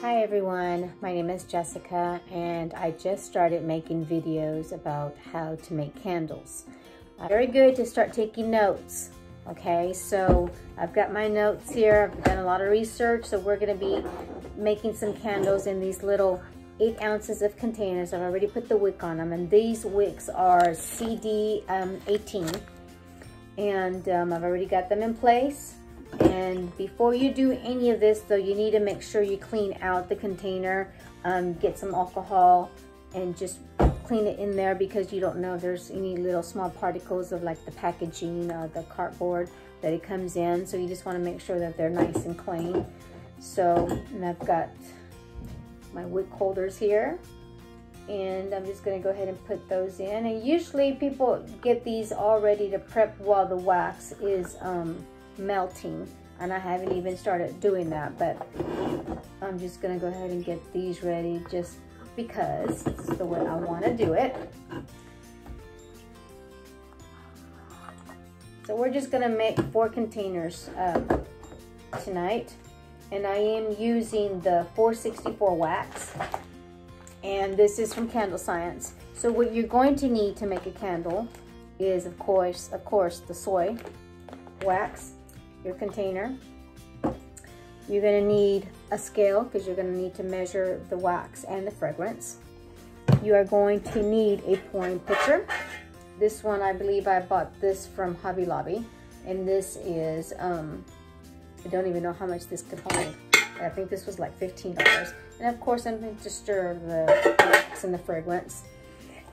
Hi everyone, my name is Jessica and I just started making videos about how to make candles. Very good to start taking notes. Okay, so I've got my notes here. I've done a lot of research, so we're going to be making some candles in these little 8 ounces of containers. I've already put the wick on them, and these wicks are CD 18, and I've already got them in place. And before you do any of this though, you need to make sure you clean out the container, get some alcohol and just clean it in there, because you don't know if there's any little small particles of like the packaging or the cardboard that it comes in. So you just want to make sure that they're nice and clean. So, and I've got my wick holders here, and I'm just going to go ahead and put those in. And usually people get these all ready to prep while the wax is melting, and I haven't even started doing that, but I'm just gonna go ahead and get these ready just because this is the way I want to do it. So we're just gonna make 4 containers tonight, and I am using the 464 wax, and this is from CandleScience. So what you're going to need to make a candle is of course the soy wax, your container. You're going to need a scale because you're going to need to measure the wax and the fragrance. You are going to need a pouring pitcher. This one, I believe I bought this from Hobby Lobby, and this is I don't even know how much this could hold. I think this was like $15. And of course I'm going to stir the wax and the fragrance.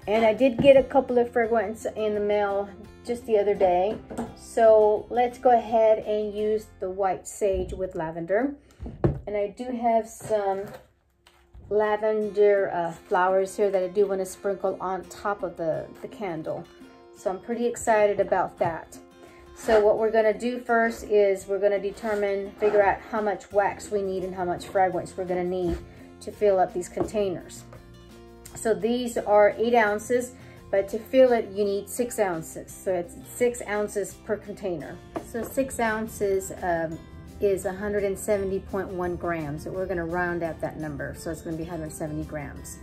And I did get a couple of fragrance in the mail just the other day. So let's go ahead and use the white sage with lavender. And I do have some lavender flowers here that I do want to sprinkle on top of the candle. So I'm pretty excited about that. So what we're going to do first is we're going to figure out how much wax we need and how much fragrance we're going to need to fill up these containers. So these are 8 ounces, but to fill it, you need 6 ounces. So it's 6 ounces per container. So 6 ounces is 170.1 grams. So we're gonna round out that number. So it's gonna be 170 grams.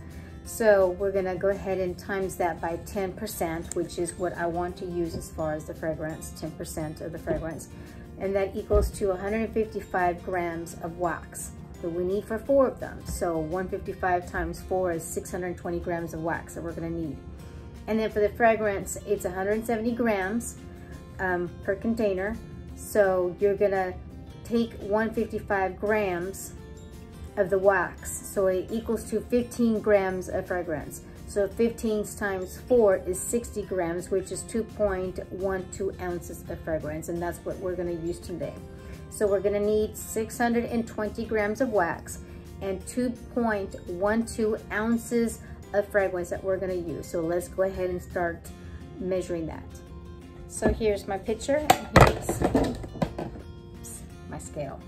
So we're gonna go ahead and times that by 10%, which is what I want to use as far as the fragrance, 10% of the fragrance. And that equals to 155 grams of wax. That we need for 4 of them. So 155 times 4 is 620 grams of wax that we're gonna need. And then for the fragrance, it's 170 grams per container. So you're gonna take 155 grams of the wax. So it equals to 15 grams of fragrance. So 15 times 4 is 60 grams, which is 2.12 ounces of fragrance. And that's what we're gonna use today. So we're gonna need 620 grams of wax and 2.12 ounces of fragrance that we're gonna use. So let's go ahead and start measuring that. So here's my pitcher, and here's my scale.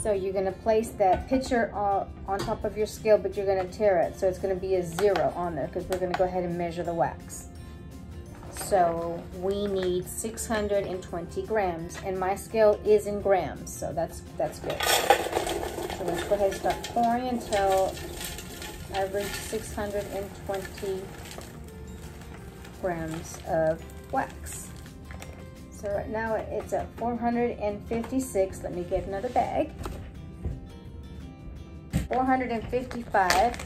So you're gonna place that pitcher on top of your scale, but you're gonna tear it. So it's gonna be a 0 on there because we're gonna go ahead and measure the wax. So we need 620 grams, and my scale is in grams, so that's good. So let's go ahead and start pouring until I reach 620 grams of wax. So right now it's at 456. Let me get another bag. 455.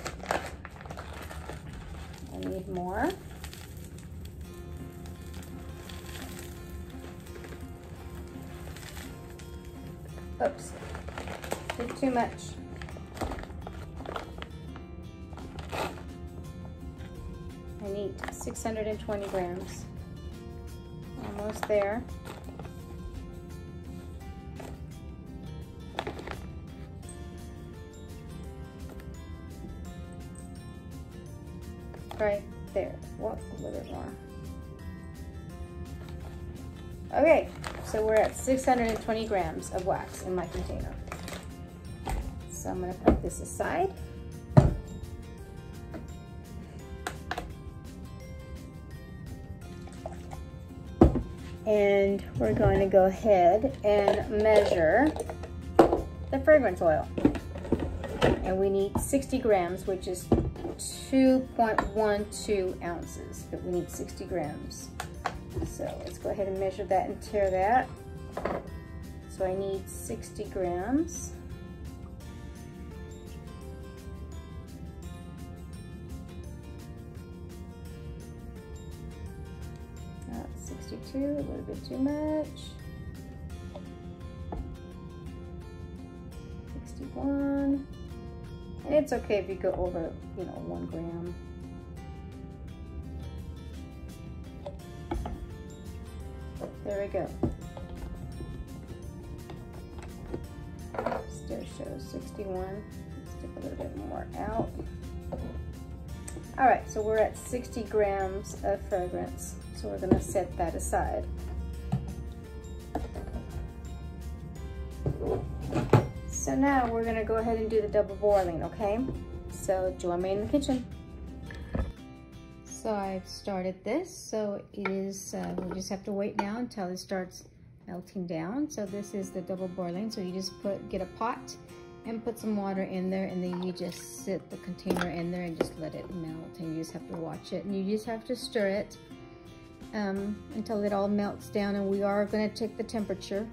I need more. Oops, did too much. I need 620 grams. Almost there. Right there. What? A little bit more. Okay, so we're at 620 grams of wax in my container. So I'm going to put this aside. And we're going to go ahead and measure the fragrance oil. And we need 60 grams, which is 2.12 ounces, but we need 60 grams. So let's go ahead and measure that and tare that. So I need 60 grams. 62, a little bit too much. 61. And it's okay if you go over, 1 gram. There we go. Still shows 61. Let's take a little bit more out. All right, so we're at 60 grams of fragrance. So we're gonna set that aside. So now we're gonna go ahead and do the double boiling, okay? So join me in the kitchen. So I've started this, so it is, we just have to wait now until it starts melting down. So this is the double boiling. So you just get a pot and put some water in there, and then you just sit the container in there and just let it melt, and you just have to watch it, and you just have to stir it until it all melts down. And we are going to check the temperature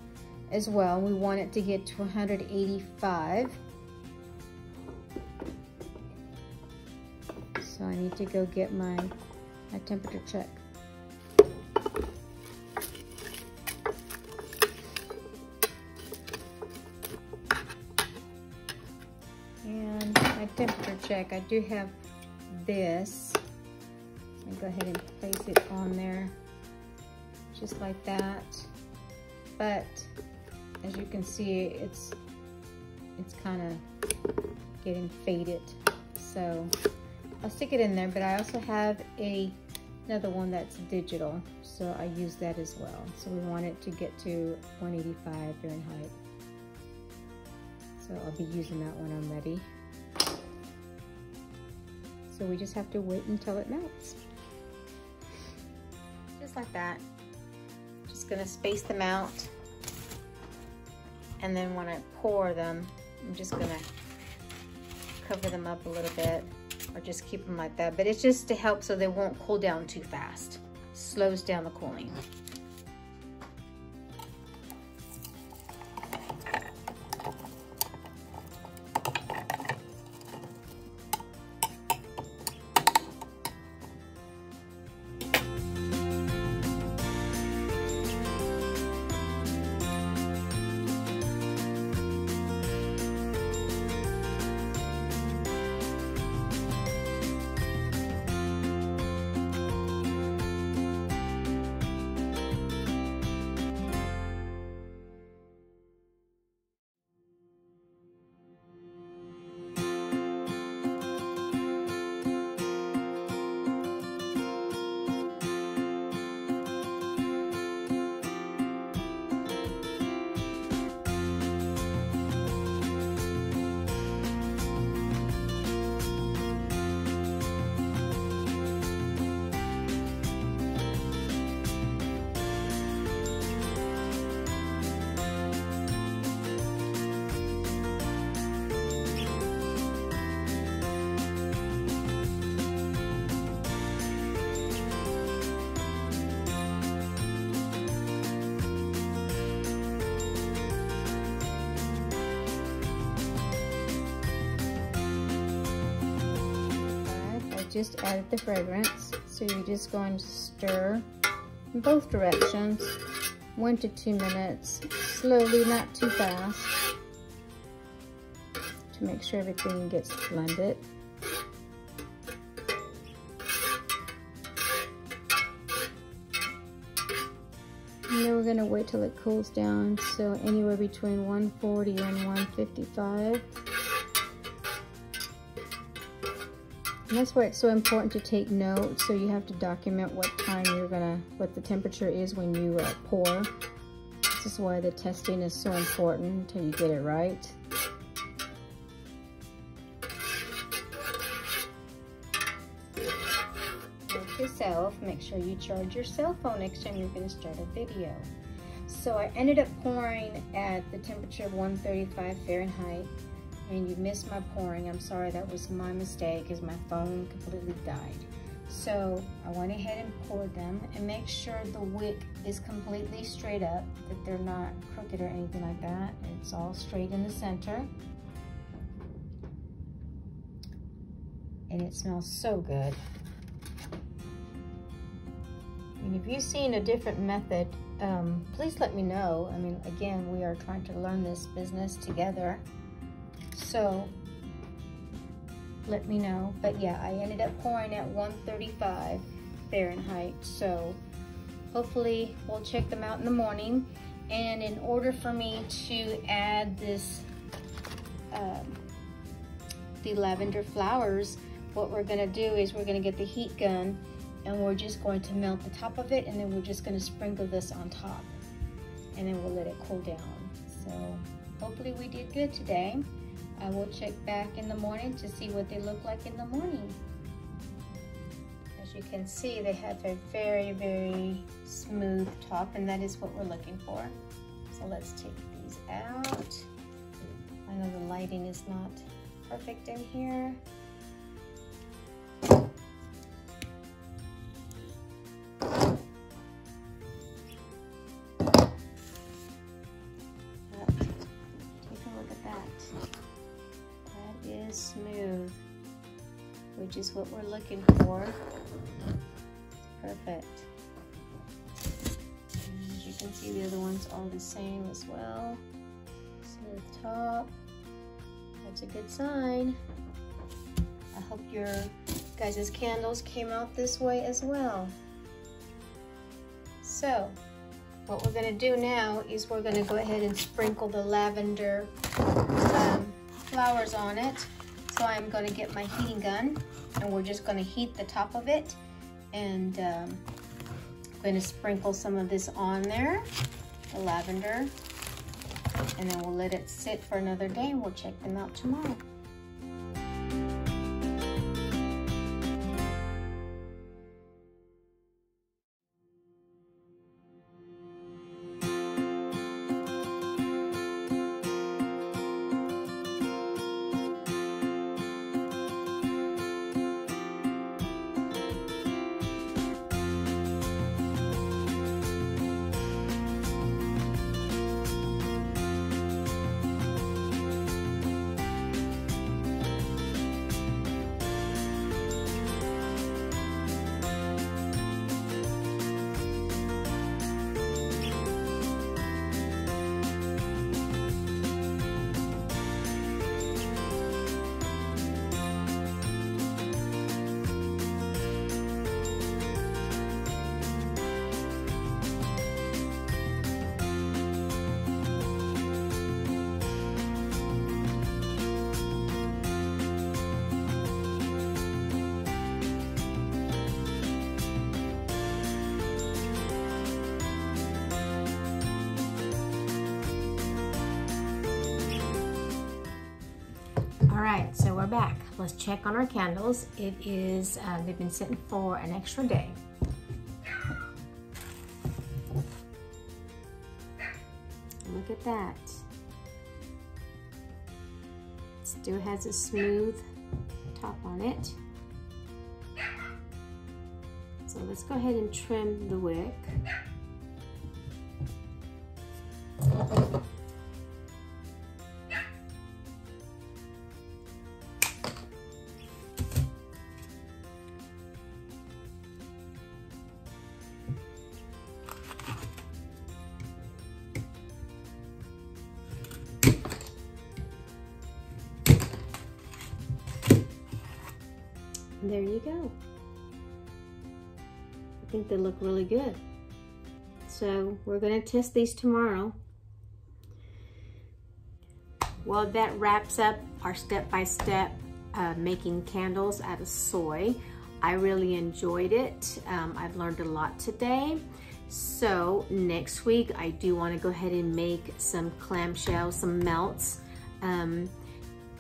as well. We want it to get to 185. So I need to go get my temperature check. And my temperature check, I do have this. So go ahead and place it on there, just like that. But as you can see, it's kind of getting faded. So I'll stick it in there, but I also have another one that's digital, so I use that as well. So we want it to get to 185 Fahrenheit. So I'll be using that when I'm ready. So we just have to wait until it melts. Just like that. Just gonna space them out. And then when I pour them, I'm just gonna cover them up a little bit, or just keep them like that. But it's just to help so they won't cool down too fast. Slows down the cooling. Just added the fragrance, so you're just going to stir in both directions, 1 to 2 minutes, slowly, not too fast, to make sure everything gets blended. And then we're going to wait till it cools down, so anywhere between 140 and 155. And that's why it's so important to take notes. So you have to document what time what the temperature is when you pour. This is why the testing is so important until you get it right. Note yourself, make sure you charge your cell phone next time you're going to start a video. So I ended up pouring at the temperature of 135 Fahrenheit. and you missed my pouring. I'm sorry, that was my mistake because my phone completely died. So I went ahead and poured them, and make sure the wick is completely straight up, that they're not crooked or anything like that. It's all straight in the center. And it smells so good. And if you've seen a different method, please let me know. I mean, again, we are trying to learn this business together. So let me know. But yeah, I ended up pouring at 135 Fahrenheit. So hopefully we'll check them out in the morning. And in order for me to add this, the lavender flowers, what we're gonna do is we're gonna get the heat gun, and we're just going to melt the top of it, and then we're just gonna sprinkle this on top, and then we'll let it cool down. So hopefully we did good today. I will check back in the morning to see what they look like in the morning. As you can see, they have a very, very smooth top, and that is what we're looking for. So let's take these out. I know the lighting is not perfect in here. Smooth, which is what we're looking for. Perfect. And as you can see, the other ones are the same as well. Smooth top. That's a good sign. I hope your guys' candles came out this way as well. So what we're going to do now is we're going to go ahead and sprinkle the lavender flowers on it. So I'm going to get my heating gun, and we're just going to heat the top of it, and I'm going to sprinkle some of this on there, the lavender, and then we'll let it sit for another day, and we'll check them out tomorrow. All right, so we're back. Let's check on our candles. It is, they've been sitting for an extra day. Look at that. Still has a smooth top on it. So let's go ahead and trim the wick. There you go. I think they look really good. So we're going to test these tomorrow. Well, that wraps up our step-by-step making candles out of soy. I really enjoyed it. I've learned a lot today. So next week I do want to go ahead and make some clamshells, some melts.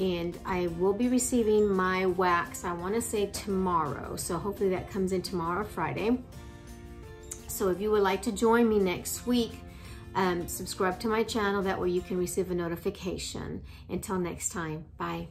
And I will be receiving my wax, I want to say tomorrow. So hopefully that comes in tomorrow, Friday. So if you would like to join me next week, Subscribe to my channel. That way you can receive a notification. Until next time, bye.